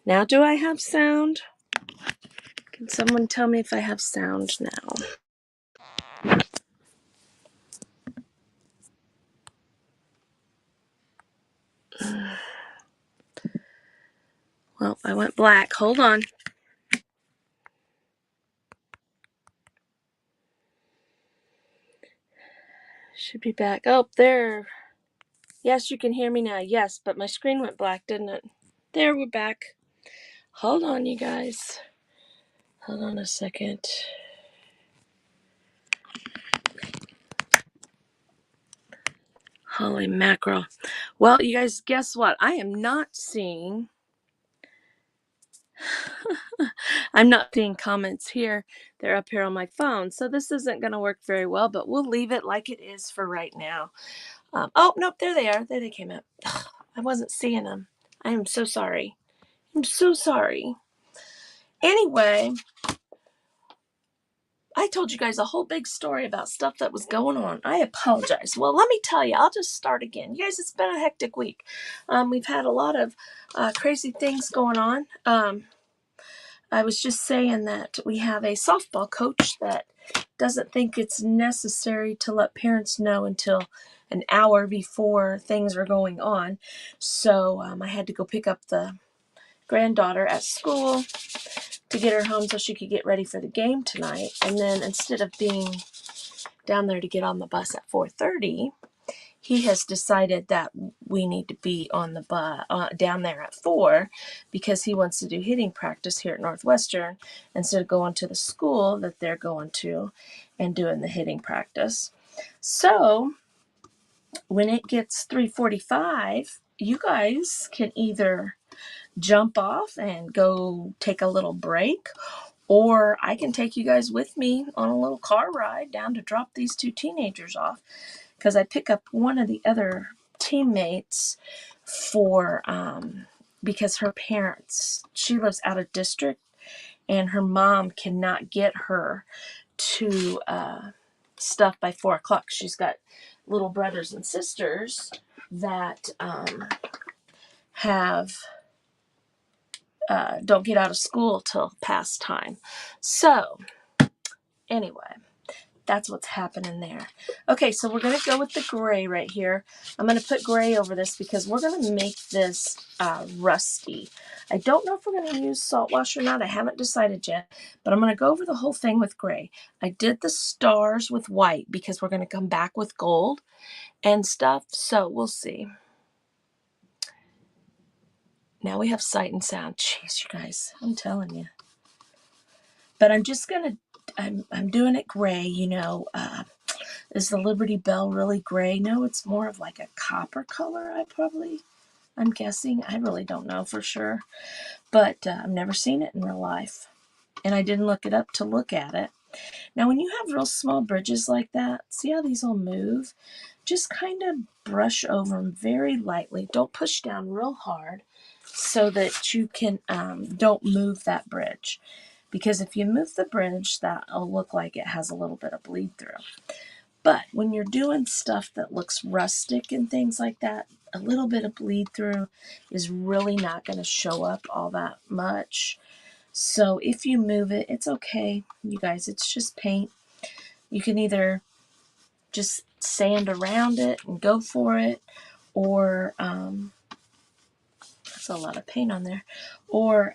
Now do I have sound? Can someone tell me if I have sound now? Well, I went black. Hold on. Should be back. Oh, there. Yes, you can hear me now. Yes, but my screen went black, didn't it? There, we're back. Hold on, you guys. Hold on a second. Holy mackerel. Well, you guys, guess what? I am not seeing... I'm not seeing comments here. They're up here on my phone. So this isn't going to work very well, but we'll leave it like it is for right now. Oh, nope, there they are. There they came up. I wasn't seeing them. I am so sorry. I'm so sorry. Anyway, I told you guys a whole big story about stuff that was going on. I apologize. Well, let me tell you, I'll just start again. You guys, it's been a hectic week. We've had a lot of crazy things going on. I was just saying that we have a softball coach that doesn't think it's necessary to let parents know until an hour before things are going on. So I had to go pick up the granddaughter at school to get her home so she could get ready for the game tonight. And then instead of being down there to get on the bus at 4:30, he has decided that we need to be on the bus down there at 4 because he wants to do hitting practice here at Northwestern instead of going to the school that they're going to and doing the hitting practice. So when it gets 3:45, you guys can either jump off and go take a little break, or I can take you guys with me on a little car ride down to drop these two teenagers off, because I pick up one of the other teammates for because her parents, she lives out of district, and her mom cannot get her to stuff by 4 o'clock. She's got little brothers and sisters that have don't get out of school till past time. So anyway, that's what's happening there. Okay, so we're going to go with the gray right here. I'm going to put gray over this because we're going to make this rusty. I don't know if we're going to use salt wash or not. I haven't decided yet, but I'm going to go over the whole thing with gray. I did the stars with white because we're going to come back with gold and stuff, so we'll see. Now we have sight and sound. Jeez, you guys, I'm telling you. But I'm just going to, I'm doing it gray, you know. Is the Liberty Bell really gray? No, it's more of like a copper color, I'm guessing. I really don't know for sure. But I've never seen it in real life. And I didn't look it up to look at it. Now, when you have real small bridges like that, see how these all move? Just kind of brush over them very lightly. Don't push down real hard so that you can don't move that bridge. Because if you move the bridge, that'll look like it has a little bit of bleed through. But when you're doing stuff that looks rustic and things like that, a little bit of bleed through is really not going to show up all that much. So if you move it, it's okay, you guys. It's just paint. You can either just sand around it and go for it, or that's a lot of paint on there. Or,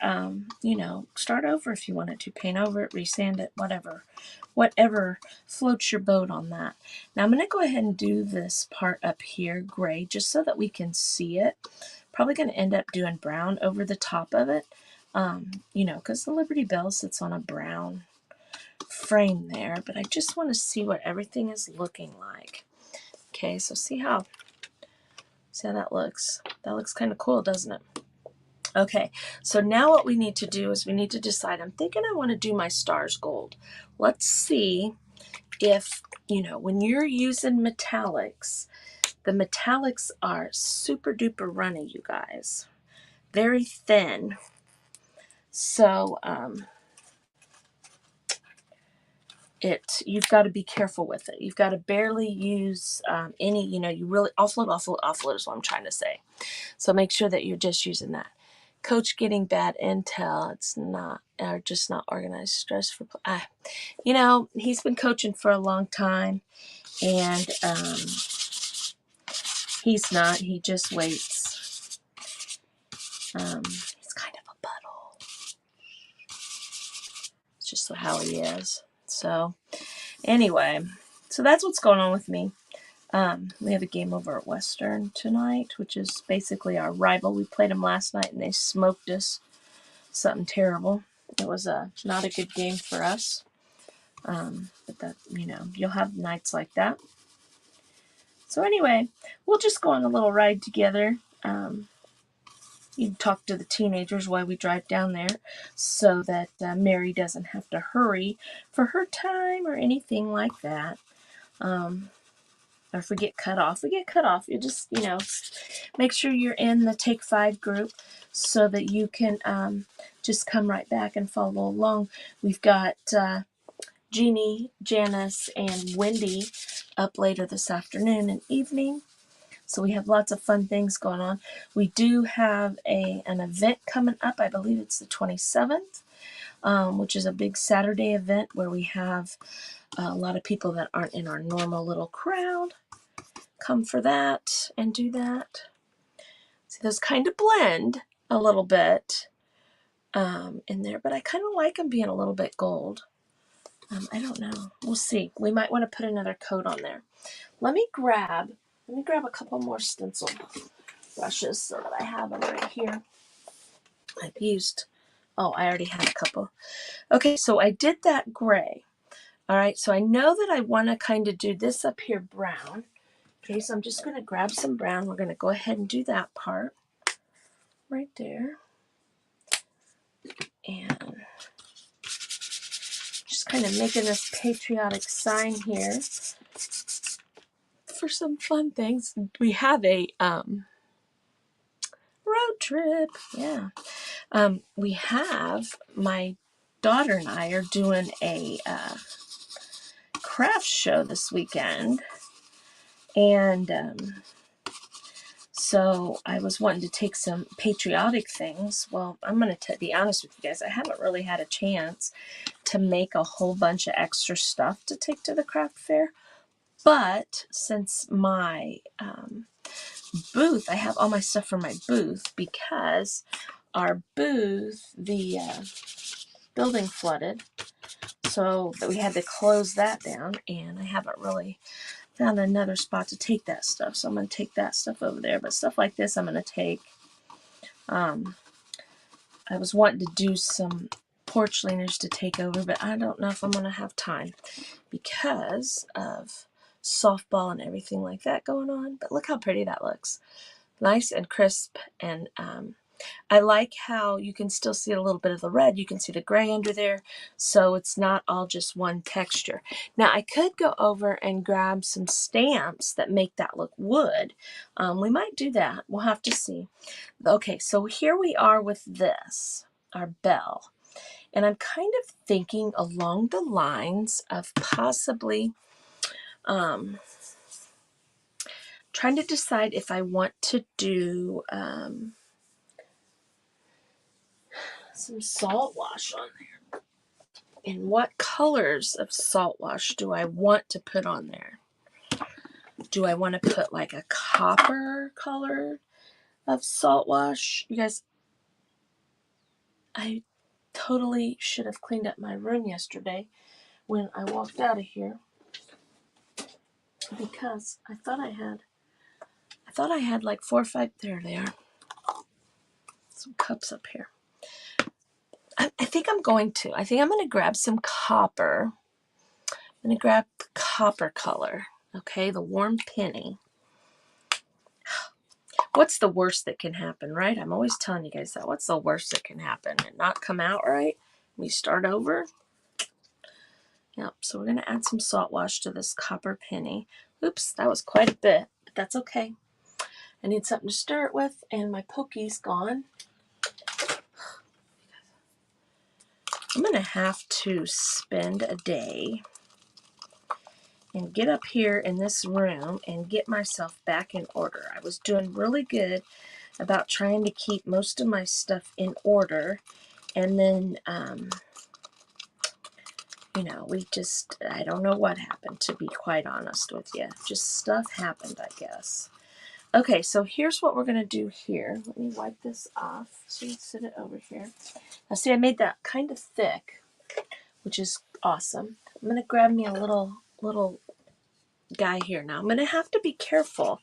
you know, start over if you wanted to. Paint over it, resand it, whatever. Whatever floats your boat on that. Now I'm going to go ahead and do this part up here, gray, just so that we can see it. Probably going to end up doing brown over the top of it. You know, because the Liberty Bell sits on a brown frame there. But I just want to see what everything is looking like. Okay, so see how that looks. That looks kind of cool, doesn't it? Okay, so now what we need to do is we need to decide. I'm thinking I want to do my stars gold. Let's see if, you know, when you're using metallics, the metallics are super duper runny, you guys. Very thin. So you've got to be careful with it. You've got to barely use any, you know, you really offload is what I'm trying to say. So make sure that you're just using that. coach getting bad intel. It's not, or just not organized. Stress for, he's been coaching for a long time, and he's not. He just waits. He's kind of a butthole. It's just how he is. So, anyway, so that's what's going on with me. We have a game over at Western tonight, which is basically our rival. We played them last night, and they smoked us. Something terrible. It was not a good game for us. But that, you'll have nights like that. So anyway, we'll just go on a little ride together. You can talk to the teenagers while we drive down there, so that Mary doesn't have to hurry for her time or anything like that. Or if we get cut off, You just, make sure you're in the Take 5 group so that you can just come right back and follow along. We've got Jeannie, Janice, and Wendy up later this afternoon and evening. So we have lots of fun things going on. We do have an event coming up. I believe it's the 27th, which is a big Saturday event where we have a lot of people that aren't in our normal little crowd come for that and do that. See, those kind of blend a little bit in there, but I kind of like them being a little bit gold. I don't know. We'll see. We might want to put another coat on there. Let me grab a couple more stencil brushes so that I have them right here. I already had a couple. Okay, so I did that gray. All right, so I know that I want to kind of do this up here brown. Okay, so I'm just going to grab some brown. We're going to go ahead and do that part right there. And just kind of making this patriotic sign here for some fun things. We have a road trip. Yeah. We have, my daughter and I are doing a craft show this weekend. And so I was wanting to take some patriotic things. Well, I'm going to be honest with you guys. I haven't really had a chance to make a whole bunch of extra stuff to take to the craft fair. But since my booth, I have all my stuff for my booth, because our booth, the building flooded, so that we had to close that down, and I haven't really found another spot to take that stuff, so I'm going to take that stuff over there. But stuff like this I'm going to take. I was wanting to do some porch leaners to take over, but I don't know if I'm going to have time because of softball and everything like that going on. But look how pretty that looks. Nice and crisp, and I like how you can still see a little bit of the red. You can see the gray under there, so it's not all just one texture. Now, I could go over and grab some stamps that make that look wood. We might do that. We'll have to see. Okay, so here we are with this, our bell. And I'm kind of thinking along the lines of possibly trying to decide if I want to do some salt wash on there. And what colors of salt wash do I want to put on there? Do I want to put like a copper color of salt wash? You guys, I totally should have cleaned up my room yesterday when I walked out of here, because I thought I had like 4 or 5. There they are. Some cups up here. I think I'm going to grab some copper. I'm going to grab the copper color. Okay, the warm penny. What's the worst that can happen, right? I'm always telling you guys that. What's the worst that can happen? And not come out right? We start over? Yep, so we're going to add some salt wash to this copper penny. Oops, that was quite a bit, but that's okay. I need something to stir it with, and my Pokey's gone. I'm going to have to spend a day and get up here in this room and get myself back in order. I was doing really good about trying to keep most of my stuff in order. And then, you know, I don't know what happened, to be quite honest with you. Just stuff happened, I guess. Okay, so here's what we're going to do here. Let me wipe this off. So you sit it over here. Now, see, I made that kind of thick, which is awesome. I'm going to grab me a little guy here now. I'm going to have to be careful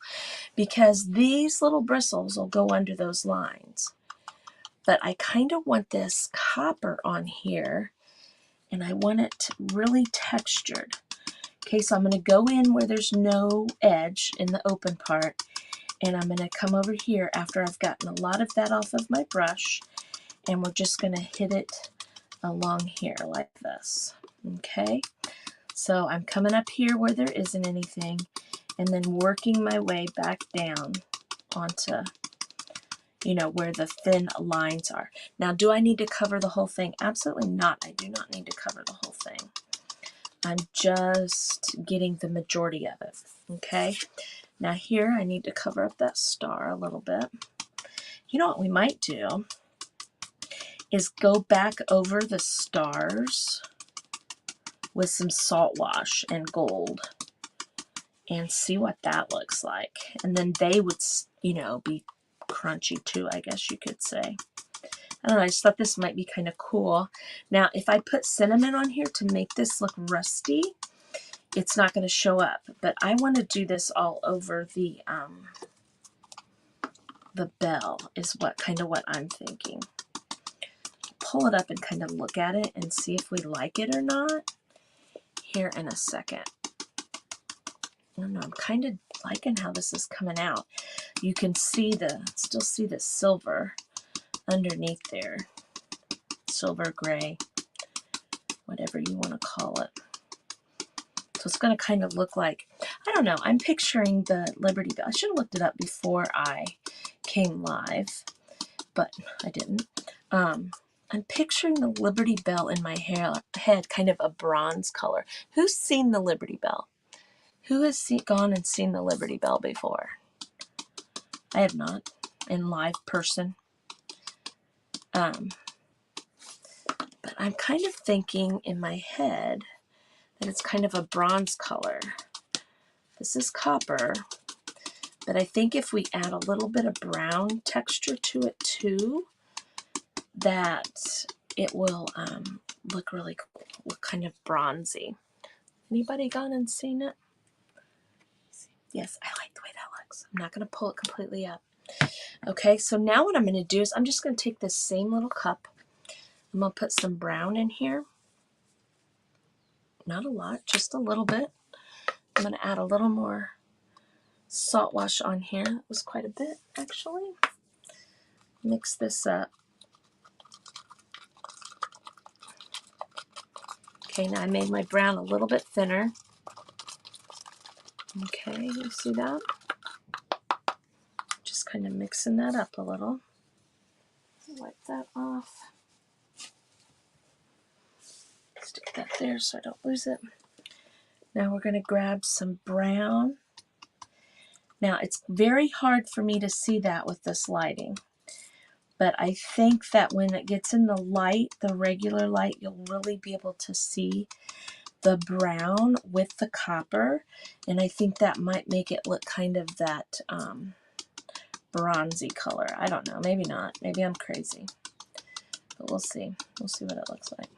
because these little bristles will go under those lines. But I kind of want this copper on here, and I want it really textured. Okay, so I'm going to go in where there's no edge in the open part, and I'm going to come over here after I've gotten a lot of that off of my brush, and we're just going to hit it along here like this. Okay, so I'm coming up here where there isn't anything, and then working my way back down onto, you know, where the thin lines are. Now, do I need to cover the whole thing? Absolutely not. I do not need to cover the whole thing. I'm just getting the majority of it. Okay, now here I need to cover up that star a little bit. You know what we might do is go back over the stars with some salt wash and gold and see what that looks like. And then they would, you know, be crunchy too, I guess you could say. I don't know, I just thought this might be kind of cool. Now, if I put cinnamon on here to make this look rusty, it's not going to show up. But I want to do this all over the bell is what I'm thinking. Pull it up and kind of look at it and see if we like it or not here in a second. I don't know, I'm kind of liking how this is coming out. You can see still see the silver underneath there. Silver, gray, whatever you want to call it. So it's going to kind of look like, I don't know, I'm picturing the Liberty Bell. I should have looked it up before I came live, but I didn't. I'm picturing the Liberty Bell in my head, kind of a bronze color. Who's seen the Liberty Bell? Who has gone and seen the Liberty Bell before? I have not, in live person. But I'm kind of thinking in my head that it's kind of a bronze color. This is copper, but I think if we add a little bit of brown texture to it too, that it will look really cool, look kind of bronzy. Anybody gone and seen it? Yes, I like the way that looks. I'm not going to pull it completely up. Okay, so now what I'm going to do is I'm just going to take this same little cup. I'm going to put some brown in here. Not a lot, just a little bit. I'm going to add a little more salt wash on here. That was quite a bit, actually. Mix this up. Okay, now I made my brown a little bit thinner. Okay, you see that? Just kind of mixing that up a little. Wipe that off. Stick that there so I don't lose it. Now we're going to grab some brown. Now it's very hard for me to see that with this lighting, but I think that when it gets in the light, the regular light, you'll really be able to see the brown with the copper, and I think that might make it look kind of that bronzy color. I don't know, maybe not. Maybe I'm crazy, but we'll see. We'll see what it looks like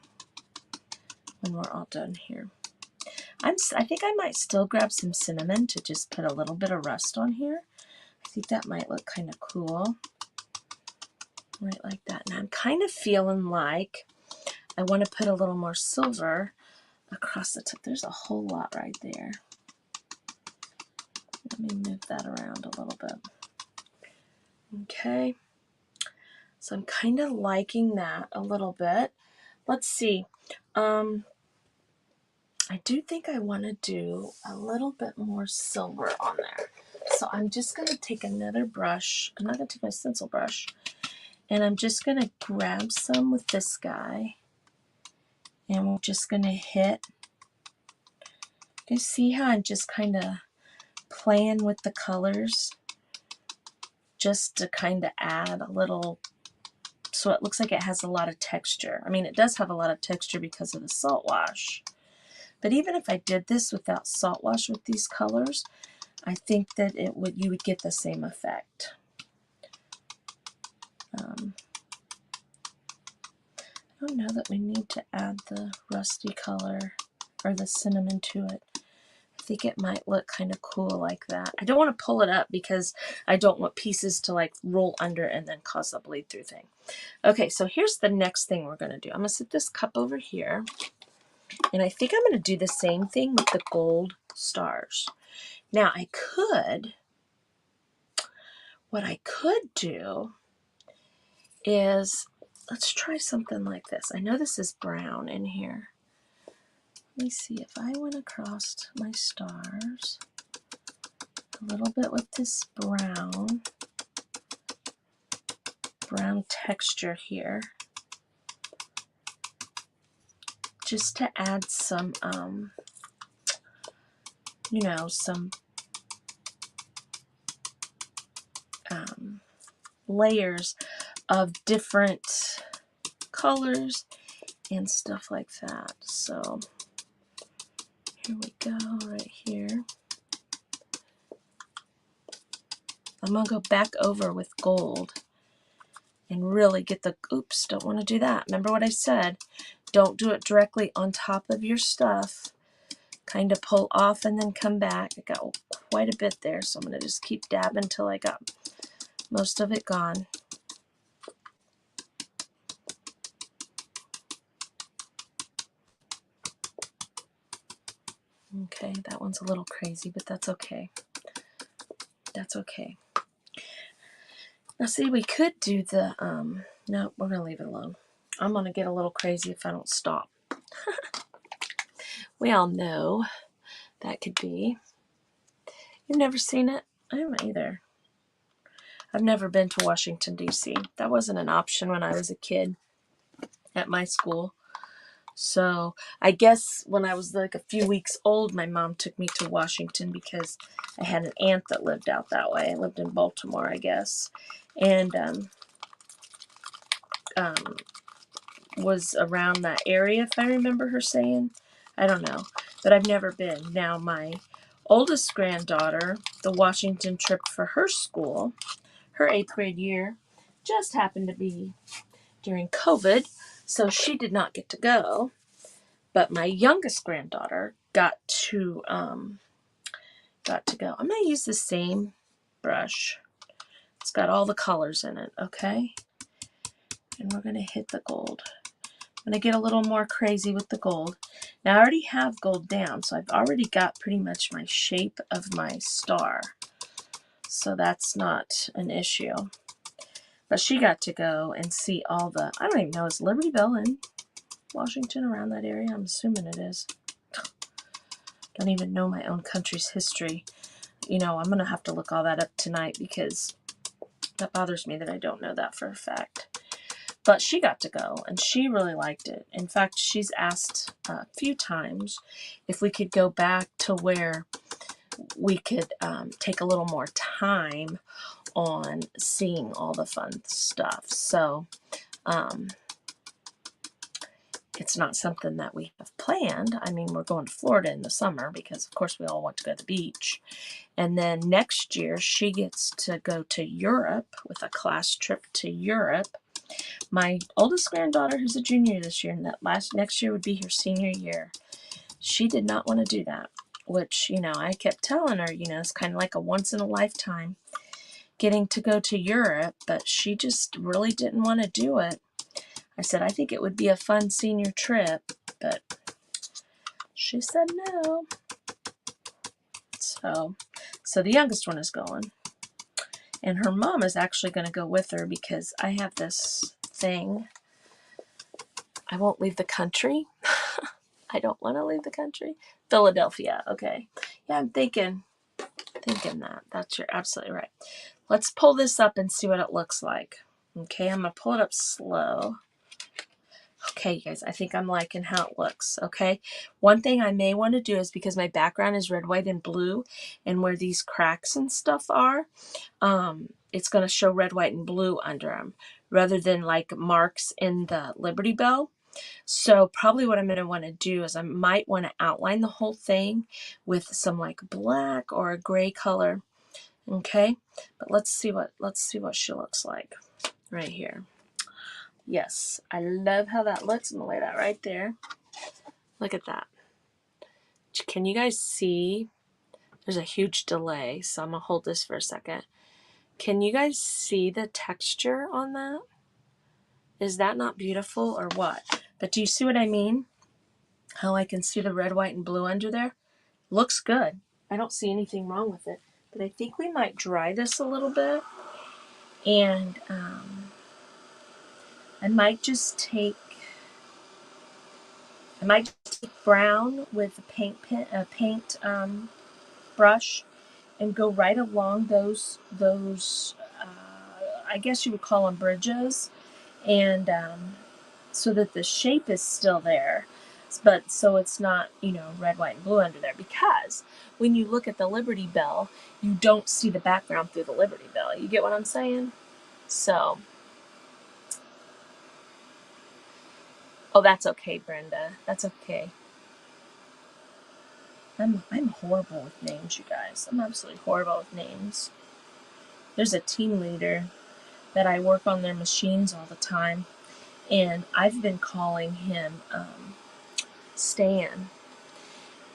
when we're all done here. I think I might still grab some cinnamon to just put a little bit of rust on here. I think that might look kind of cool. Right like that. And I'm kind of feeling like I want to put a little more silver across the top. There's a whole lot right there. Let me move that around a little bit. Okay. So I'm kind of liking that a little bit. Let's see. I do think I want to do a little bit more silver on there. So I'm just going to take another brush. I'm not going to take my stencil brush. And I'm just going to grab some with this guy. And we're just going to hit. You see how I'm just kind of playing with the colors? just to kind of add a little, so it looks like it has a lot of texture. I mean, it does have a lot of texture because of the salt wash. But even if I did this without salt wash with these colors, I think that you would get the same effect. I don't know that we need to add the rusty color or the cinnamon to it. I think it might look kind of cool like that. I don't want to pull it up because I don't want pieces to like roll under and then cause the bleed through thing. Okay, so here's the next thing we're going to do. I'm going to set this cup over here, and I think I'm going to do the same thing with the gold stars. Now what I could do is, let's try something like this. I know this is brown in here. Let me see if I went across my stars a little bit with this brown texture here, just to add some, you know, some layers of different colors and stuff like that. So here we go, right here. I'm going to go back over with gold and really get the, oops, don't want to do that. Remember what I said, don't do it directly on top of your stuff. Kind of pull off and then come back. I got quite a bit there, so I'm going to just keep dabbing until I got most of it gone. Okay, that one's a little crazy, but that's okay. That's okay. Now see, we could do the, no, we're going to leave it alone. I'm going to get a little crazy if I don't stop. We all know that could be. You've never seen it? I haven't either. I've never been to Washington, D.C. That wasn't an option when I was a kid at my school. So I guess when I was like a few weeks old, my mom took me to Washington because I had an aunt that lived out that way. I lived in Baltimore, I guess, and was around that area, if I remember her saying. I don't know, but I've never been. Now, my oldest granddaughter, the Washington trip for her school, her 8th grade year, just happened to be during COVID, so she did not get to go. But my youngest granddaughter got to go. I'm going to use the same brush. It's got all the colors in it, okay? And we're going to hit the gold. I'm going to get a little more crazy with the gold. Now, I already have gold down, so I've already got pretty much my shape of my star. So that's not an issue. But she got to go and see all the, I don't even know, is Libertyville in Washington, around that area? I'm assuming it is. Don't even know my own country's history. You know, I'm going to have to look all that up tonight because that bothers me that I don't know that for a fact. But she got to go, and she really liked it. In fact, she's asked a few times if we could go back to where we could take a little more time on seeing all the fun stuff. So it's not something that we have planned. I mean, we're going to Florida in the summer because, of course, we all want to go to the beach. And then next year, she gets to go to Europe with a class trip to Europe. My oldest granddaughter, who's a junior this year, and that next year would be her senior year, she did not want to do that, which, you know, I kept telling her, you know, it's kind of like a once in a lifetime getting to go to Europe, but she just really didn't want to do it. I said, I think it would be a fun senior trip, but she said no. So the youngest one is going. And her mom is actually going to go with her because I have this thing. I won't leave the country. I don't want to leave the country. Philadelphia, okay. Yeah, I'm thinking that. You're absolutely right. Let's pull this up and see what it looks like. Okay, I'm going to pull it up slow. Okay, you guys, I think I'm liking how it looks, okay? One thing I may want to do is, because my background is red, white, and blue, and where these cracks and stuff are, it's going to show red, white, and blue under them rather than like marks in the Liberty Bell. So probably what I'm going to want to do is I might want to outline the whole thing with some like black or a gray color. Okay, but let's see what she looks like right here. Yes, I love how that looks. I'm going to lay that right there. Look at that. Can you guys see? There's a huge delay, so I'm going to hold this for a second. Can you guys see the texture on that? Is that not beautiful or what? But do you see what I mean? How I can see the red, white, and blue under there? Looks good. I don't see anything wrong with it. But I think we might dry this a little bit. And I might just take brown with a paint brush and go right along those I guess you would call them bridges, and so that the shape is still there, but so it's not, red, white, and blue under there, because when you look at the Liberty Bell, you don't see the background through the Liberty Bell. You get what I'm saying? So, oh, that's okay, Brenda. That's okay. I'm horrible with names, you guys. I'm absolutely horrible with names. There's a team leader that I work on their machines all the time, and I've been calling him Stan.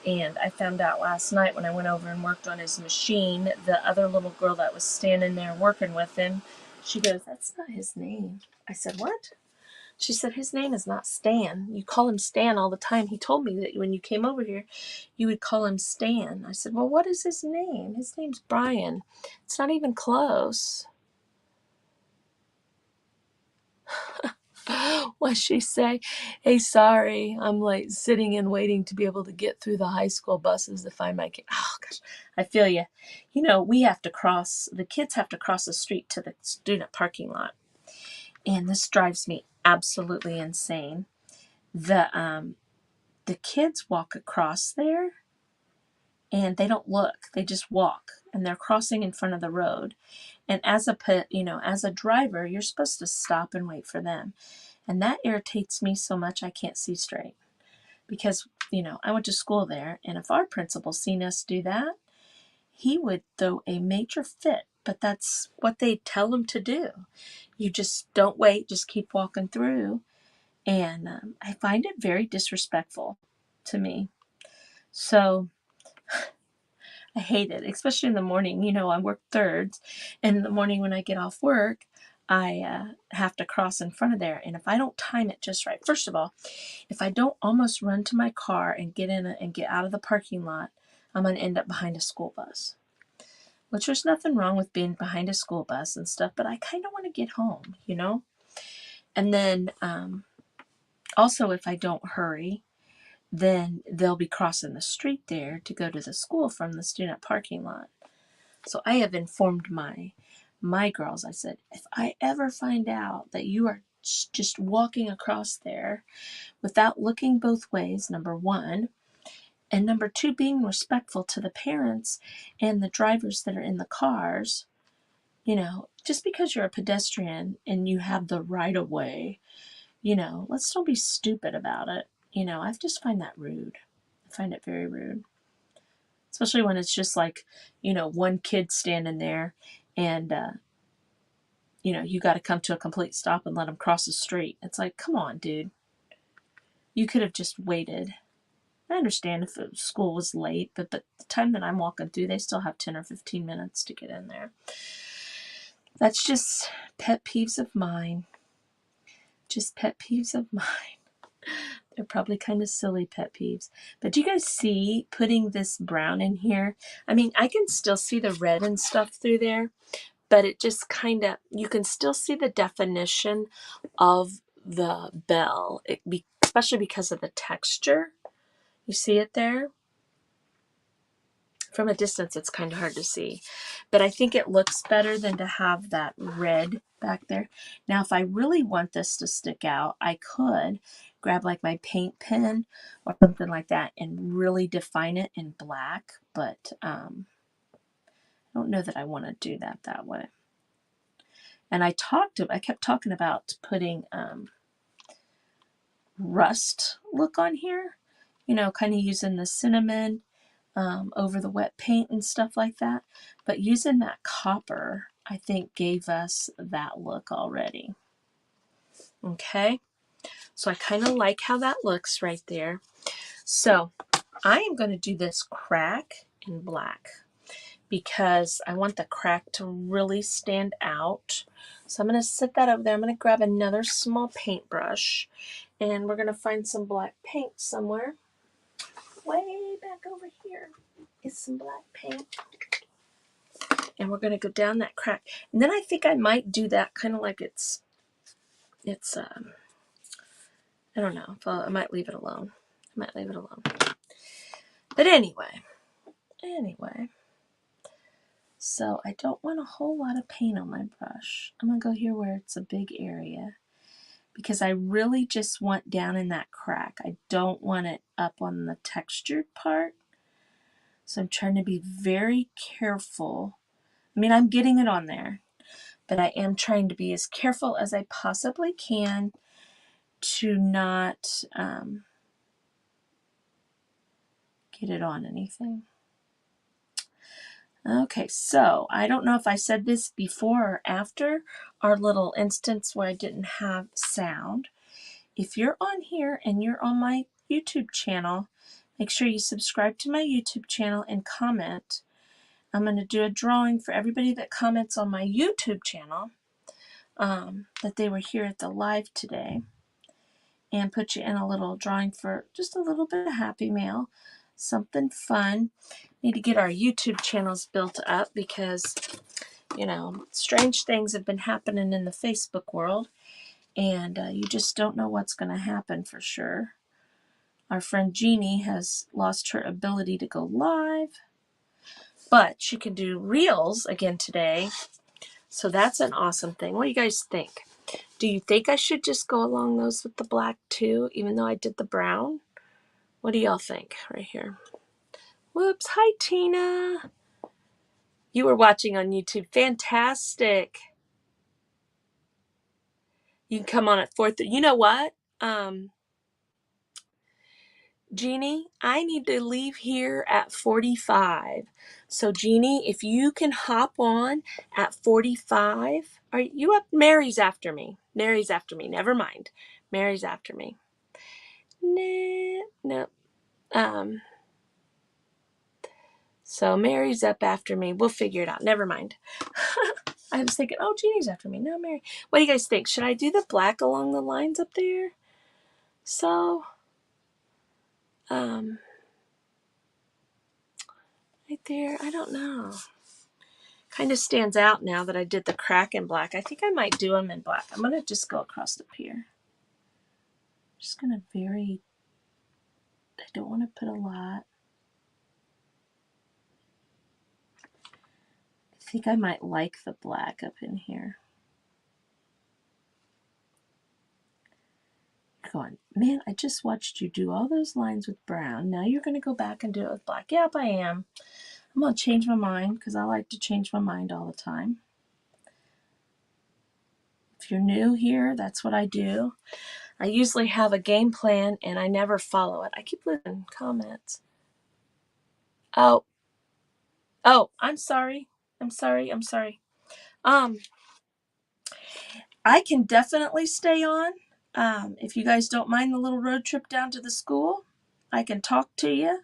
And I found out last night when I went over and worked on his machine, the other little girl that was standing there working with him, she goes, "That's not his name." I said, "What?" She said, "His name is not Stan. You call him Stan all the time. He told me that when you came over here, you would call him Stan." I said, "Well, what is his name?" "His name's Brian." It's not even close. What she say? "Hey, sorry, I'm like sitting and waiting to be able to get through the high school buses to find my kid." Oh gosh, I feel you. We have to cross. The kids have to cross the street to the student parking lot, and this drives me absolutely insane. The kids walk across there, and they don't look. They just walk, and they're crossing in front of the road. And as a driver, you're supposed to stop and wait for them. And that irritates me so much I can't see straight. Because, I went to school there, and if our principal seen us do that, he would throw a major fit. But that's what they tell him to do. You just don't wait, just keep walking through. And I find it very disrespectful to me. So I hate it, especially in the morning. I work thirds, and in the morning when I get off work, I have to cross in front of there. And if I don't time it just right, first of all, if I don't almost run to my car and get in and get out of the parking lot, I'm going to end up behind a school bus. Which there's nothing wrong with being behind a school bus and stuff, but I kind of want to get home, And then also, if I don't hurry, then they'll be crossing the street there to go to the school from the student parking lot. So I have informed my girls. I said, if I ever find out that you are just walking across there without looking both ways, number one, and number two, being respectful to the parents and the drivers that are in the cars, just because you're a pedestrian and you have the right of way, let's don't be stupid about it. I just find that rude. I find it very rude. Especially when it's just like, one kid standing there and, you got to come to a complete stop and let them cross the street. It's like, come on, dude. You could have just waited. I understand if school was late, but the time that I'm walking through, they still have 10 or 15 minutes to get in there. That's just pet peeves of mine. Just pet peeves of mine. They're probably kind of silly pet peeves. But do you guys see putting this brown in here? I mean, I can still see the red and stuff through there, but it just kind of, you can still see the definition of the bell, especially because of the texture. You see it there? From a distance, it's kind of hard to see, but I think it looks better than to have that red back there. Now, if I really want this to stick out, I could grab like my paint pen or something like that and really define it in black, but I don't know that I want to do that way. And I kept talking about putting rust look on here, you know, kind of using the cinnamon over the wet paint and stuff like that. But using that copper, I think, gave us that look already. Okay, so I kind of like how that looks right there. So I am going to do this crack in black because I want the crack to really stand out. So I'm going to set that over there. I'm going to grab another small paintbrush, and we're going to find some black paint somewhere. Way back over here is some black paint. And we're going to go down that crack. And then I think I might do that kind of like it's I don't know. I might leave it alone. But anyway. So I don't want a whole lot of paint on my brush. I'm going to go here where it's a big area because I really just want down in that crack. I don't want it up on the textured part. So I'm trying to be very careful. I mean, I'm getting it on there, but I am trying to be as careful as I possibly can to not get it on anything. Okay, so I don't know if I said this before or after our little instance where I didn't have sound. If you're on here and you're on my YouTube channel, make sure you subscribe to my YouTube channel and comment. I'm going to do a drawing for everybody that comments on my YouTube channel that they were here at the live today, and put you in a little drawing for just a little bit of Happy Mail, something fun. Need to get our YouTube channels built up because, you know, strange things have been happening in the Facebook world, and you just don't know what's going to happen for sure. Our friend Jeannie has lost her ability to go live, but she can do reels again today, so that's an awesome thing. What do you guys think? Do you think I should just go along those with the black too, even though I did the brown? What do y'all think right here? Whoops. Hi, Tina. You were watching on YouTube. Fantastic. You can come on at 4:30. You know what? Jeannie, I need to leave here at 45. So, Jeannie, if you can hop on at 45. Are you up? Mary's after me. Never mind. Mary's after me. No. So Mary's up after me. We'll figure it out. Never mind. I was thinking, oh, Jeannie's after me. No, Mary. What do you guys think? Should I do the black along the lines up there? So, right there. I don't know. Kind of stands out now that I did the crack in black. I think I might do them in black. I'm going to just go across up here. Just going to I don't want to put a lot. I think I might like the black up in here. Going, man, I just watched you do all those lines with brown. Now you're going to go back and do it with black. Yep, I am. I'm going to change my mind because I like to change my mind all the time. If you're new here, that's what I do. I usually have a game plan and I never follow it. I keep losing comments. Oh, I'm sorry. I can definitely stay on. If you guys don't mind the little road trip down to the school, I can talk to you.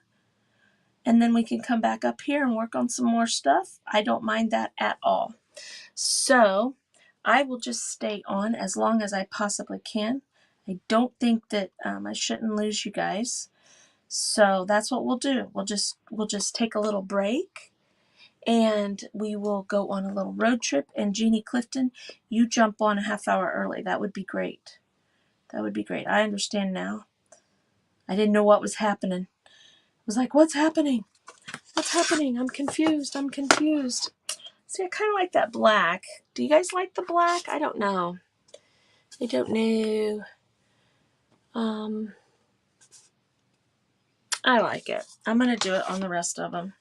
And then we can come back up here and work on some more stuff. I don't mind that at all. So I will just stay on as long as I possibly can. I don't think that I shouldn't lose you guys. So that's what we'll do. We'll just take a little break and we will go on a little road trip. And Jeannie Clifton, you jump on a half hour early. That would be great. That would be great. I understand now. I didn't know what was happening. I was like, what's happening? What's happening? I'm confused. See, I kind of like that black. Do you guys like the black? I don't know. I like it. I'm going to do it on the rest of them.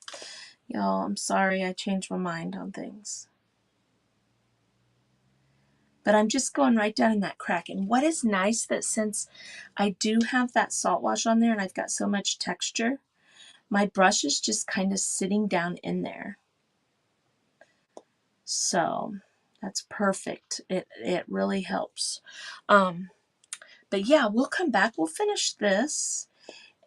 Y'all, I'm sorry I changed my mind on things. But I'm just going right down in that crack. And what is nice that since I do have that salt wash on there and I've got so much texture, my brush is just kind of sitting down in there. So that's perfect. It really helps. But yeah, we'll come back. We'll finish this.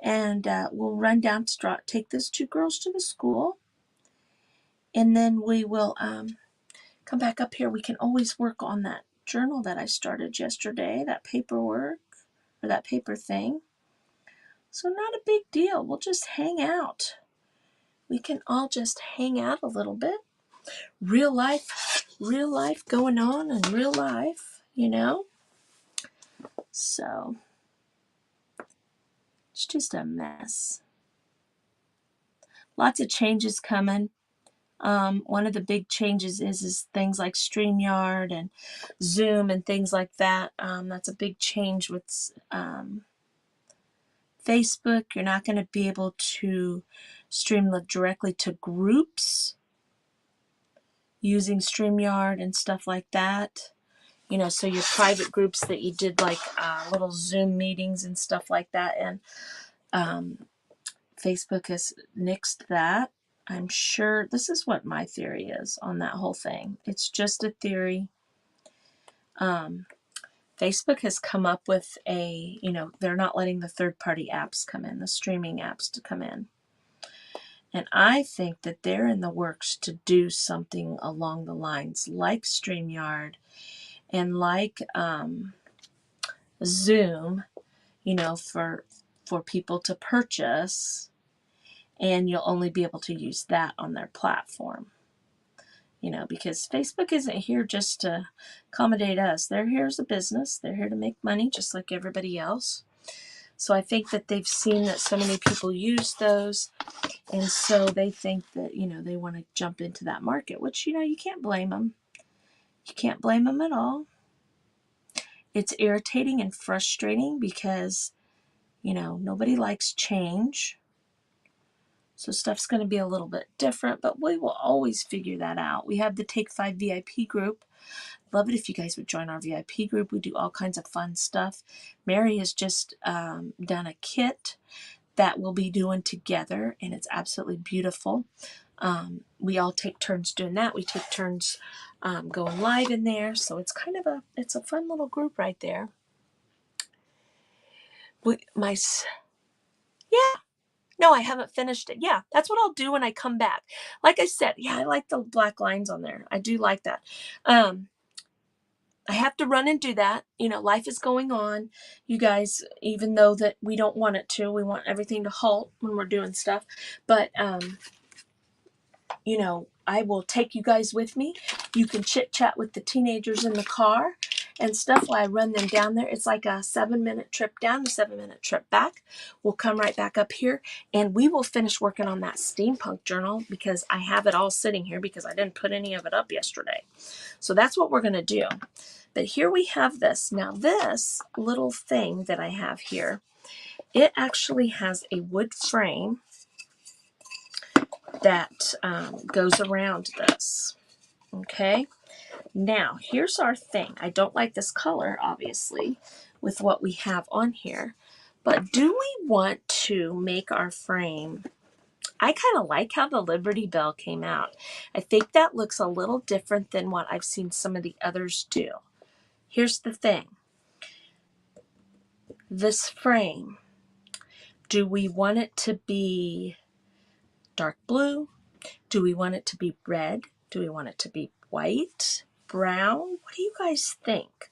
And we'll run down to take those two girls to the school. And then we will come back up here. We can always work on that journal that I started yesterday, that paperwork, or that paper thing. So not a big deal. We'll just hang out. We can all just hang out a little bit. Real life going on in real life, you know? So it's just a mess. Lots of changes coming. One of the big changes is things like StreamYard and Zoom and things like that. That's a big change with Facebook. You're not going to be able to stream directly to groups using StreamYard and stuff like that. You know, so your private groups that you did like little Zoom meetings and stuff like that. And Facebook has nixed that. I'm sure this is what my theory is on that whole thing. It's just a theory. Facebook has come up with they're not letting the third-party apps come in, the streaming apps to come in. And I think that they're in the works to do something along the lines like StreamYard and like Zoom, for people to purchase, and you'll only be able to use that on their platform. Because Facebook isn't here just to accommodate us. They're here as a business. They're here to make money just like everybody else. So I think that they've seen that so many people use those, and so they think that, they want to jump into that market, which, you can't blame them. You can't blame them at all. It's irritating and frustrating because, nobody likes change. So stuff's going to be a little bit different, but we will always figure that out. We have the Take 5 VIP group. Love it if you guys would join our VIP group. We do all kinds of fun stuff. Mary has just done a kit that we'll be doing together, and it's absolutely beautiful. We all take turns doing that. We take turns going live in there, so it's it's a fun little group right there. No, I haven't finished it. Yeah, that's what I'll do when I come back. Like I said, yeah, I like the black lines on there. I do like that. I have to run and do that. Life is going on, you guys, even though that we don't want it to. We want everything to halt when we're doing stuff. But, I will take you guys with me. You can chit-chat with the teenagers in the car and stuff while I run them down there. It's like a 7-minute trip down, a 7-minute trip back. We'll come right back up here, and we will finish working on that steampunk journal because I have it all sitting here because I didn't put any of it up yesterday. So that's what we're going to do. But here we have this. Now this little thing that I have here, it actually has a wood frame that goes around this. Okay. Now, here's our thing. I don't like this color, obviously, with what we have on here. But do we want to make our frame... I kind of like how the Liberty Bell came out. I think that looks a little different than what I've seen some of the others do. Here's the thing. This frame, do we want it to be dark blue? Do we want it to be red? Do we want it to be white? Brown? What do you guys think?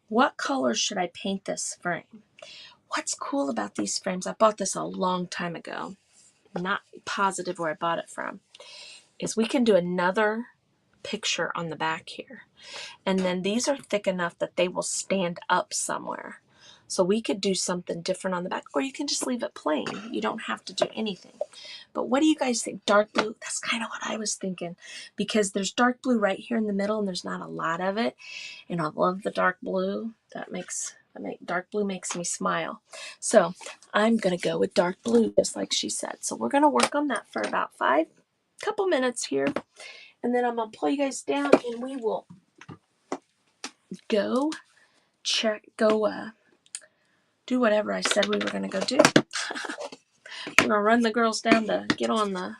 What color should I paint this frame? What's cool about these frames, I bought this a long time ago, I'm not positive where I bought it from, is we can do another picture on the back here. And then these are thick enough that they will stand up somewhere. So we could do something different on the back, or you can just leave it plain. You don't have to do anything. But what do you guys think? Dark blue? That's kind of what I was thinking, because there's dark blue right here in the middle and there's not a lot of it. And I love the dark blue. Dark blue makes me smile. So I'm going to go with dark blue, just like she said. So we're going to work on that for about couple minutes here. And then I'm going to pull you guys down and we will go do whatever I said we were going to go do. We're going to run the girls down to get on the,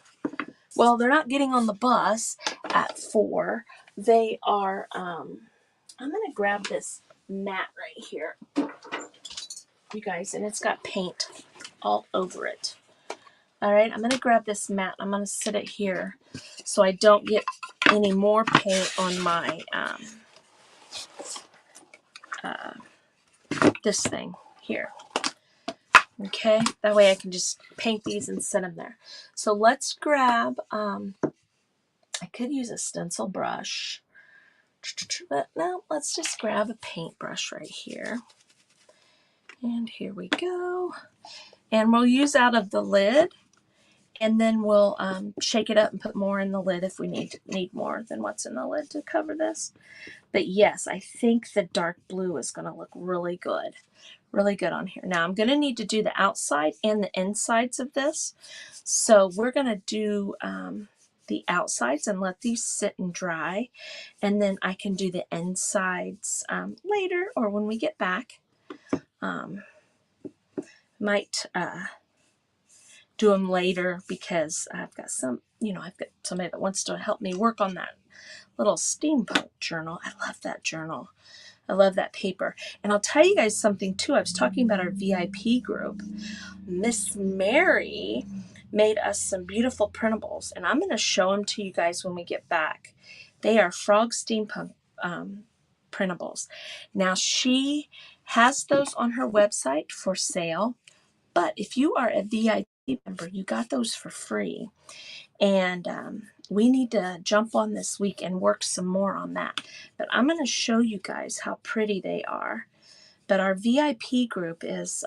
well, they're not getting on the bus at 4. They are, I'm going to grab this mat right here, you guys, and it's got paint all over it. All right, I'm going to grab this mat. I'm going to sit it here so I don't get any more paint on my, this thing here. Okay, that way I can just paint these and set them there. So let's grab, I could use a stencil brush, but no, let's just grab a paintbrush right here. And here we go. And we'll use out of the lid, and then we'll shake it up and put more in the lid if we need more than what's in the lid to cover this. But yes, I think the dark blue is going to look really good. Really good on here. Now I'm going to need to do the outside and the insides of this. So we're going to do the outsides and let these sit and dry. And then I can do the insides later or when we get back. Might do them later because I've got I've got somebody that wants to help me work on that little steampunk journal. I love that journal. I love that paper. And I'll tell you guys something too. I was talking about our VIP group. Miss Mary made us some beautiful printables, and I'm going to show them to you guys when we get back. They are Frog Steampunk printables. Now she has those on her website for sale, but if you are a VIP member, you got those for free. And we need to jump on this week and work some more on that. But I'm going to show you guys how pretty they are. But our VIP group is,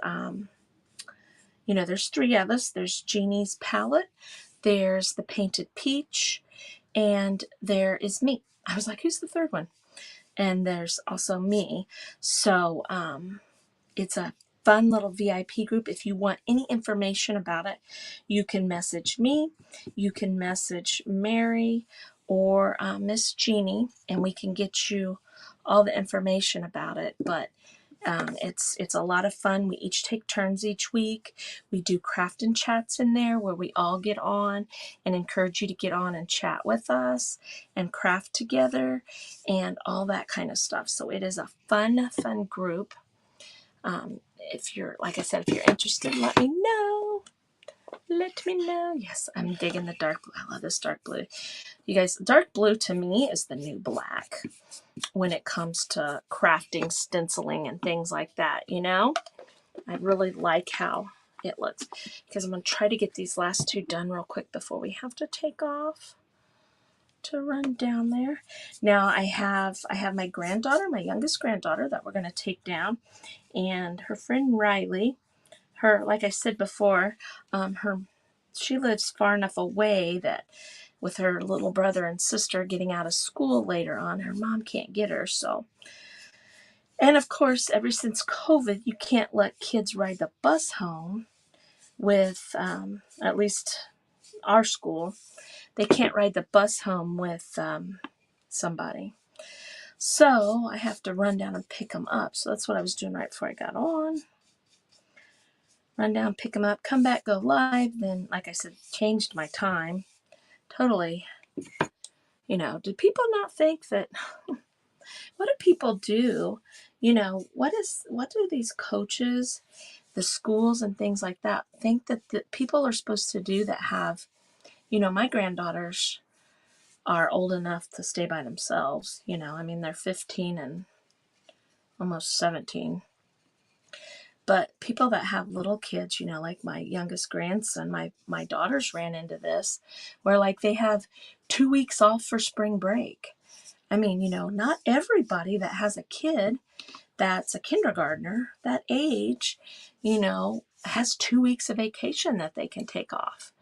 there's 3 of us. There's Jeannie's palette. There's the Painted Peach. And there is me. I was like, who's the third one? And there's also me. So it's a fun little VIP group. If you want any information about it, you can message me, you can message Mary or Miss Jeannie, and we can get you all the information about it. But it's a lot of fun. We each take turns each week. We do craft and chats in there where we all get on and encourage you to get on and chat with us and craft together and all that kind of stuff. So it is a fun group. If you're, like I said, if you're interested, let me know. Let me know. Yes, I'm digging the dark blue. I love this dark blue. You guys, dark blue to me is the new black when it comes to crafting, stenciling, and things like that, I really like how it looks. Because I'm going to try to get these last 2 done real quick before we have to take off to run down there. Now I have my granddaughter, my youngest granddaughter, that we're going to take down. And her friend Riley, like I said before, she lives far enough away that with her little brother and sister getting out of school later on, her mom can't get her. So, and of course, ever since COVID, you can't let kids ride the bus home with, at least our school, they can't ride the bus home with somebody. So I have to run down and pick them up. So that's what I was doing right before I got on. Run down, pick them up, come back, go live. Then, like I said, changed my time. Totally. Did people not think that, what do people do? What do these coaches, the schools and things like that think that the people are supposed to do that have, my granddaughters are old enough to stay by themselves. They're 15 and almost 17. But people that have little kids, like my youngest grandson, my daughters ran into this, where like they have 2 weeks off for spring break. Not everybody that has a kid that's a kindergartner, that age, has 2 weeks of vacation that they can take off.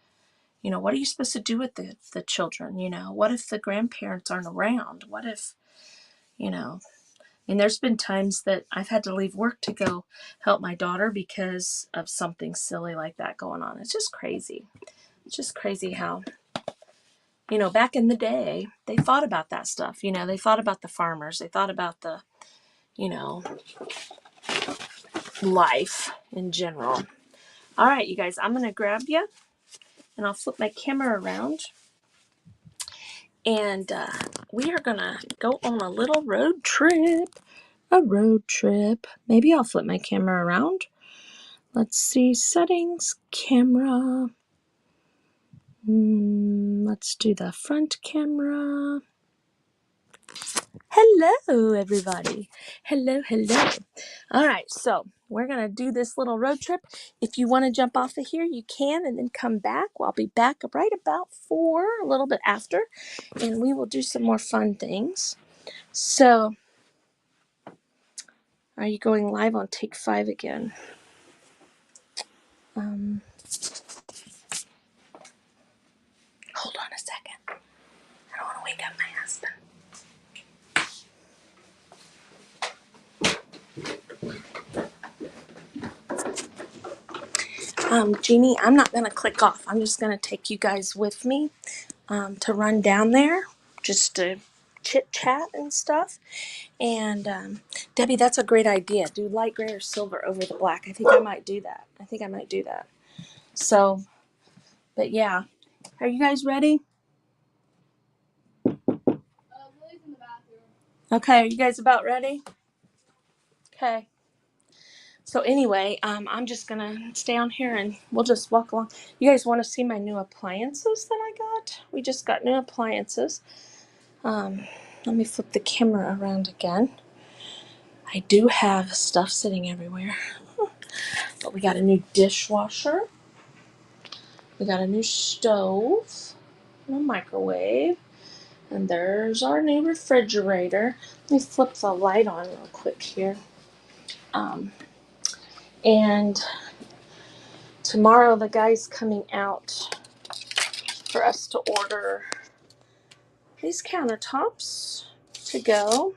What are you supposed to do with the children? What if the grandparents aren't around? What if, and there's been times that I've had to leave work to go help my daughter because of something silly like that going on. It's just crazy. It's just crazy how, back in the day, they thought about that stuff. They thought about the farmers. They thought about the you know, life in general. All right, you guys, I'm going to grab you and I'll flip my camera around. And we are going to go on a little road trip. A road trip. Maybe I'll flip my camera around. Let's see. Settings. Camera. Let's do the front camera. Hello, everybody. Hello, hello. All right, so we're going to do this little road trip. If you want to jump off of here, you can, and then come back. Well, I'll be back right about 4, a little bit after, and we will do some more fun things. So, are you going live on Take 5 again? Hold on a second. I don't want to wake up my husband. Jeannie, I'm not going to click off. I'm just going to take you guys with me to run down there just to chit chat and stuff. And Debbie, that's a great idea. Do light gray or silver over the black. I think I might do that. So, but yeah. Are you guys ready? Lily's in the bathroom. Okay, are you guys about ready? Okay. So anyway, I'm just gonna stay on here and we'll just walk along. You guys want to see my new appliances that I got? We just got new appliances. Let me flip the camera around again. I do have stuff sitting everywhere. But we got a new dishwasher. We got a new stove and a microwave. And there's our new refrigerator. Let me flip the light on real quick here. And tomorrow the guy's coming out for us to order these countertops to go.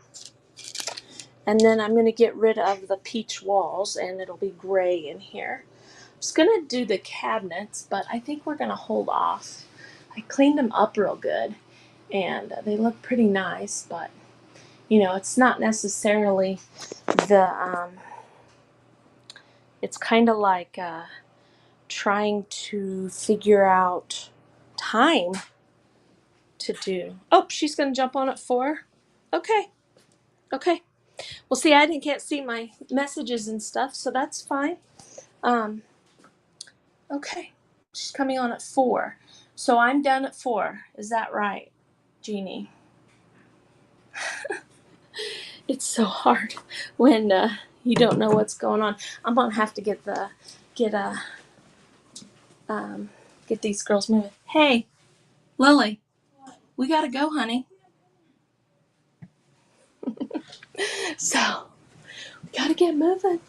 And then I'm going to get rid of the peach walls and it'll be gray in here. I was going to do the cabinets, but I think we're going to hold off. I cleaned them up real good and they look pretty nice, but you know, it's not necessarily the, it's kind of like trying to figure out time to do. Oh, she's going to jump on at 4. Okay. Well, see, can't see my messages and stuff, so that's fine. Okay. She's coming on at 4. So I'm done at 4. Is that right, Jeannie? It's so hard when you don't know what's going on. I'm going to have to get these girls moving. Hey, Lily, we got to go, honey. So, we got to get moving.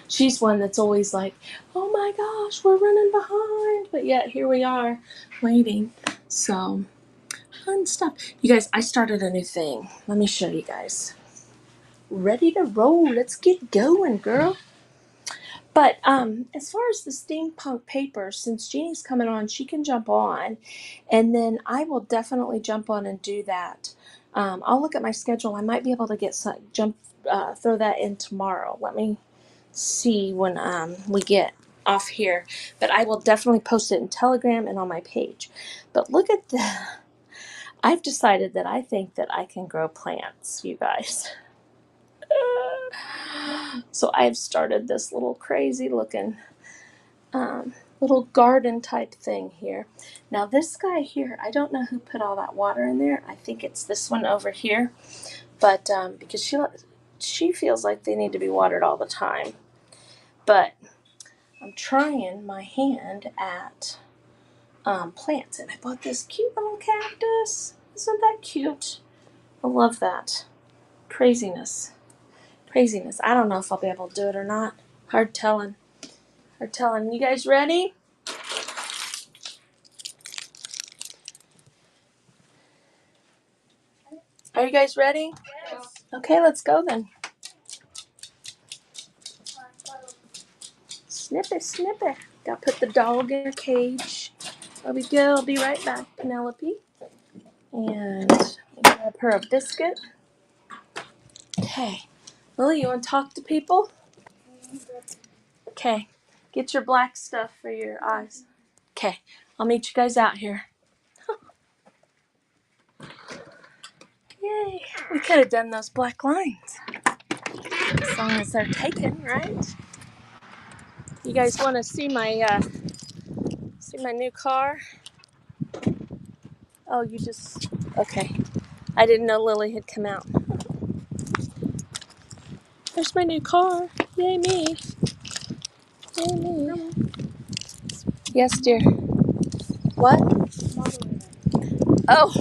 She's one that's always like, oh my gosh, we're running behind. But yet, here we are, waiting. So, fun stuff. You guys, I started a new thing. Let me show you guys. Ready to roll. Let's get going, girl. But as far as the steampunk paper, since Jeannie's coming on, she can jump on. And then I will definitely jump on and do that. I'll look at my schedule. I might be able to get throw that in tomorrow. Let me see when we get off here. But I will definitely post it in Telegram and on my page. But look at the... I've decided that I think that I can grow plants, you guys. So I've started this little crazy looking little garden type thing here. Now this guy here, I don't know who put all that water in there. I think it's this one over here. But because she feels like they need to be watered all the time. But I'm trying my hand at plants. And I bought this cute little cactus. Isn't that cute? I love that. Craziness. I don't know if I'll be able to do it or not. Hard telling. You guys ready? Are you guys ready? Yes. Okay, let's go then. Snipper. Gotta put the dog in her cage. There we go. I'll be right back, Penelope. And grab her a biscuit. Okay. Lily, you want to talk to people? Okay. Get your black stuff for your eyes. Okay. I'll meet you guys out here. Yay. We could have done those black lines. As long as they're taken, right? You guys want to see my new car? Oh, you just... Okay. I didn't know Lily had come out. There's my new car. Yay me. Yay me. Yes, dear. What? Oh,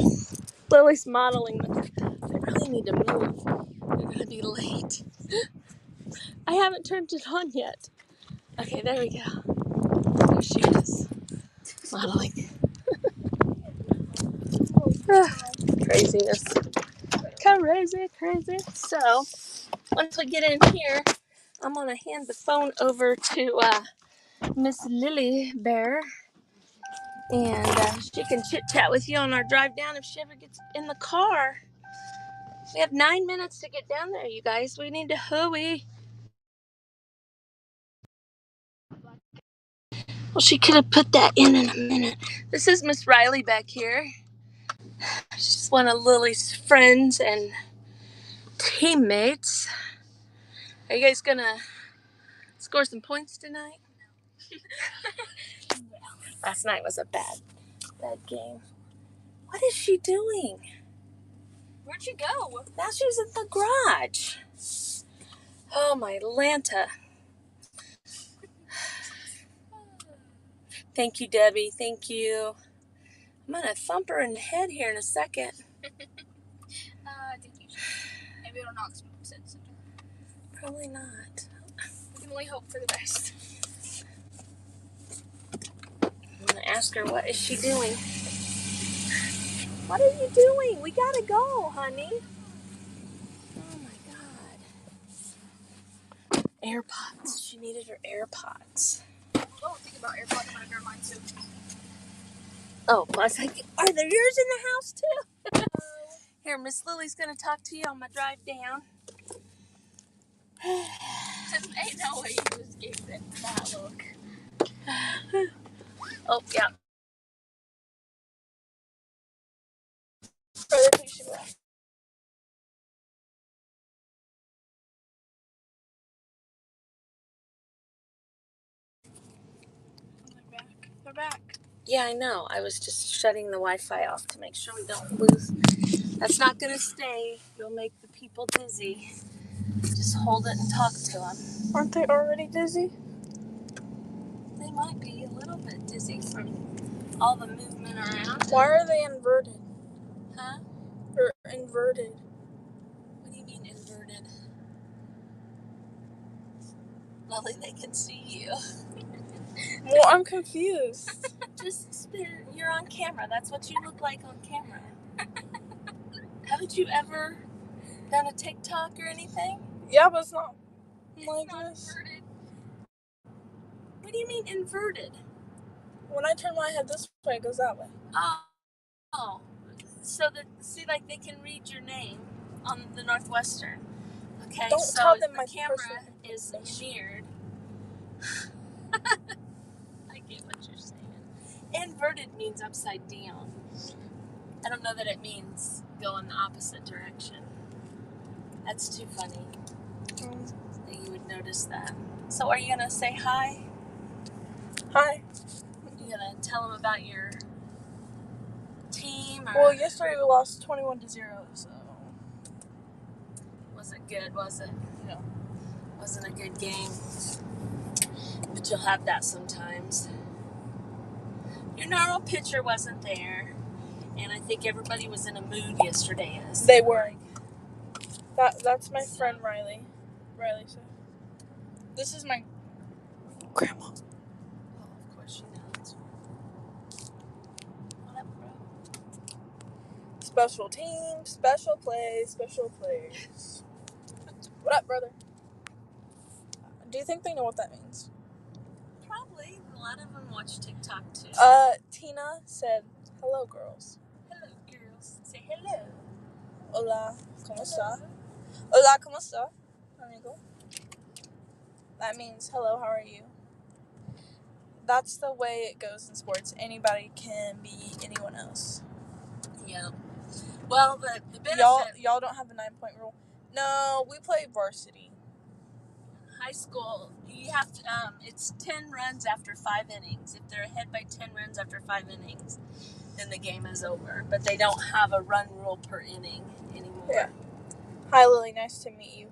Lily's modeling them. I really need to move. They're going to be late. I haven't turned it on yet. Okay, there we go. There she is. Modeling. Craziness. Crazy. So, once we get in here, I'm going to hand the phone over to Miss Lily Bear. And she can chit-chat with you on our drive down if she ever gets in the car. We have 9 minutes to get down there, you guys. We need to hurry. Well, she could have put that in a minute. This is Miss Riley back here. She's one of Lily's friends and teammates. Are you guys gonna score some points tonight? Last night was a bad game. What is she doing? Where'd you go? Now she's in the garage. Oh, my Lanta. Thank you, Debbie. Thank you. I'm gonna thump her in the head here in a second. I think you should. Maybe it'll knock some sense into her. Probably not. We can only hope for the best. I'm gonna ask her, what is she doing? What are you doing? We gotta go, honey. Oh my God. AirPods. She needed her AirPods. Oh, think about AirPods. I'm gonna grab mine too. Oh, I was like, are there yours in the house too? Here, Miss Lily's gonna talk to you on my drive down. Ain't no way you just gave it that look. Oh, yeah. Further, please should go. They're back. Yeah, I know. I was just shutting the Wi-Fi off to make sure we don't lose. That's not gonna stay. You'll make the people dizzy. Just hold it and talk to them. Aren't they already dizzy? They might be a little bit dizzy from all the movement around. Why are they inverted? Huh? Or inverted? What do you mean inverted? Lily, they can see you. Well, I'm confused. Just spin. You're on camera. That's what you look like on camera. Haven't you ever done a TikTok or anything? Yeah, but it's not like not this. inverted. What do you mean inverted? When I turn my head this way, it goes that way. Oh. So that, see, like they can read your name on the Northwestern. Okay, Don't so tell them the my camera personal is mirrored. I get what you're saying. Inverted means upside down. I don't know that it means go in the opposite direction. That's too funny that you would notice that. So are you going to say hi? Hi. You going to tell them about your team? Or Well, yesterday we lost 21-0, so. wasn't good, was it? No. Wasn't a good game. But you'll have that sometimes. Your normal pitcher wasn't there. And I think everybody was in a mood yesterday. They were. That's my friend Riley. Riley said. This is my grandma. Oh, of course you know. What up, bro? Special team, special plays, special plays. What up, brother? Do you think they know what that means? Probably. A lot of them watch TikTok too. Tina said, "Hello, girls." Hello, girls. Say hello. Hola, ¿cómo está? Hola, ¿cómo está? amigo. That means hello, how are you? That's the way it goes in sports. Anybody can be anyone else. Yeah. Well, the benefit... Y'all don't have the 9-point rule. No, we play varsity. High school, you have to, it's 10 runs after 5 innings. If they're ahead by 10 runs after 5 innings, then the game is over. But they don't have a run rule per inning anymore. Yeah. Hi, Lily. Nice to meet you.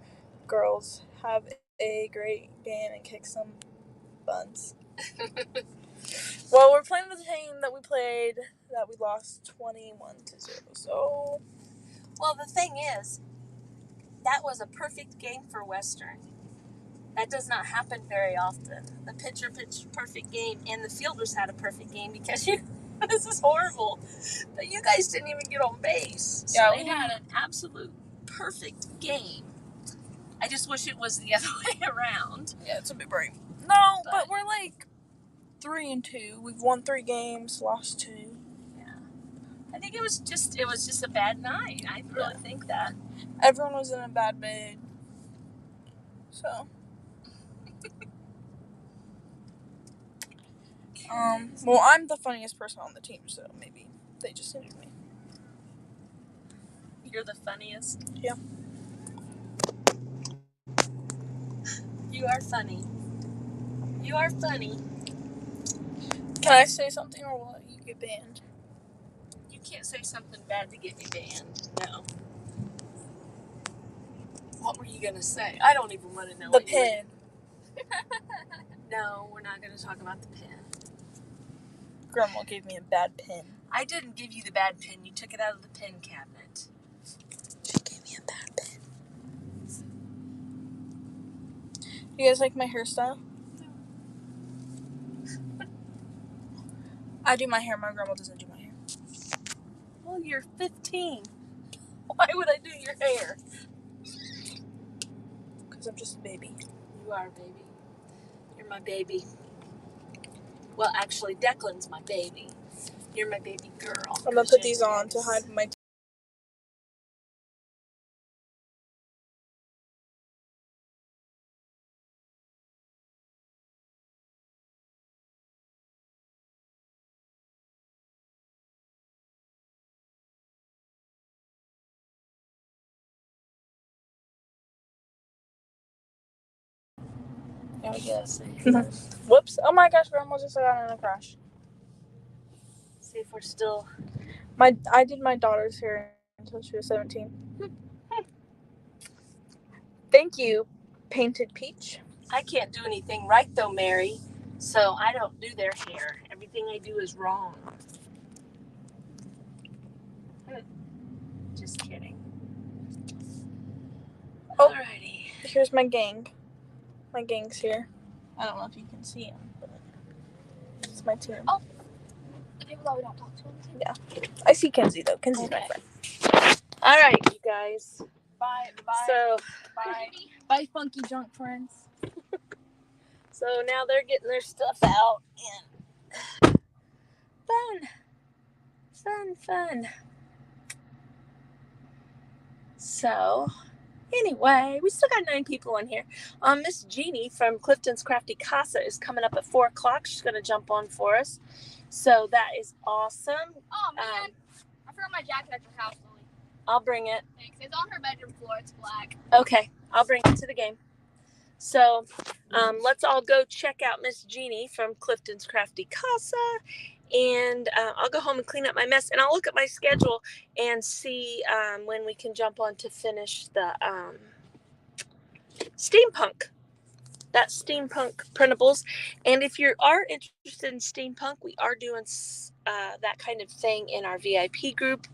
Girls, have a great game and kick some buns. Well, we're playing with the team that we played that we lost 21-0. So, well, the thing is, that was a perfect game for Western. That does not happen very often. The pitcher pitched a perfect game, and the fielders had a perfect game because this is horrible. But you guys didn't even get on base. So yeah, they had an absolute perfect game. I just wish it was the other way around. Yeah, it's a bit brave. No, but we're like 3-2. We've won 3 games, lost 2. Yeah, I think it was just a bad night. I really think that everyone was in a bad mood. So, well, I'm the funniest person on the team, so maybe they just needed me. You're the funniest. Yeah. You are funny. You are funny. Can I say something or will you get banned? You can't say something bad to get me banned. No. What were you gonna say? I don't even want to know. The pen. No, we're not gonna talk about the pen. Grandma gave me a bad pen. I didn't give you the bad pen. You took it out of the pen cabinet. She gave me a bad pen. You guys like my hairstyle? I do my hair. My grandma doesn't do my hair. Well, you're 15. Why would I do your hair? Because I'm just a baby. You are a baby. You're my baby. Well, actually, Declan's my baby. You're my baby girl. I'm going to put these on to hide my I guess. Whoops. Oh my gosh, Grandma just got in a crash. See if we're still... I did my daughter's hair until she was 17. Thank you, Painted Peach. I can't do anything right, though, Mary. So I don't do their hair. Everything I do is wrong. Just kidding. Oh. Alrighty. Here's my gang. My gang's here. I don't know if you can see them, but it's my team. Oh. The people that we don't talk to. Yeah. I see Kenzie, though. Kenzie's my friend. Alright, you guys. Bye. So, Bye, funky junk friends. so now they're getting their stuff out. And fun. So, anyway, we still got 9 people in here. Miss Jeannie from Clifton's Crafty Casa is coming up at 4 o'clock. She's going to jump on for us. So that is awesome. Oh, man. I forgot my jacket at your house, Lily. I'll bring it. Thanks. It's on her bedroom floor. It's black. Okay, I'll bring it to the game. So let's all go check out Miss Jeannie from Clifton's Crafty Casa. And I'll go home and clean up my mess. And I'll look at my schedule and see when we can jump on to finish the steampunk. That's steampunk printables. And if you are interested in steampunk, we are doing that kind of thing in our VIP group.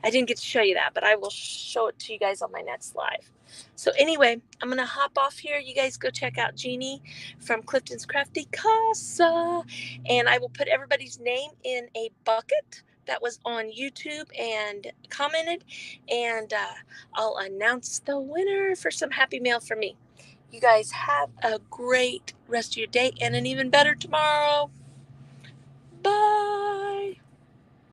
I didn't get to show you that, but I will show it to you guys on my next live. So anyway, I'm going to hop off here. You guys go check out Jeannie from Clifton's Crafty Casa. And I will put everybody's name in a bucket that was on YouTube and commented. And I'll announce the winner for some happy mail from me. You guys have a great rest of your day and an even better tomorrow. Bye.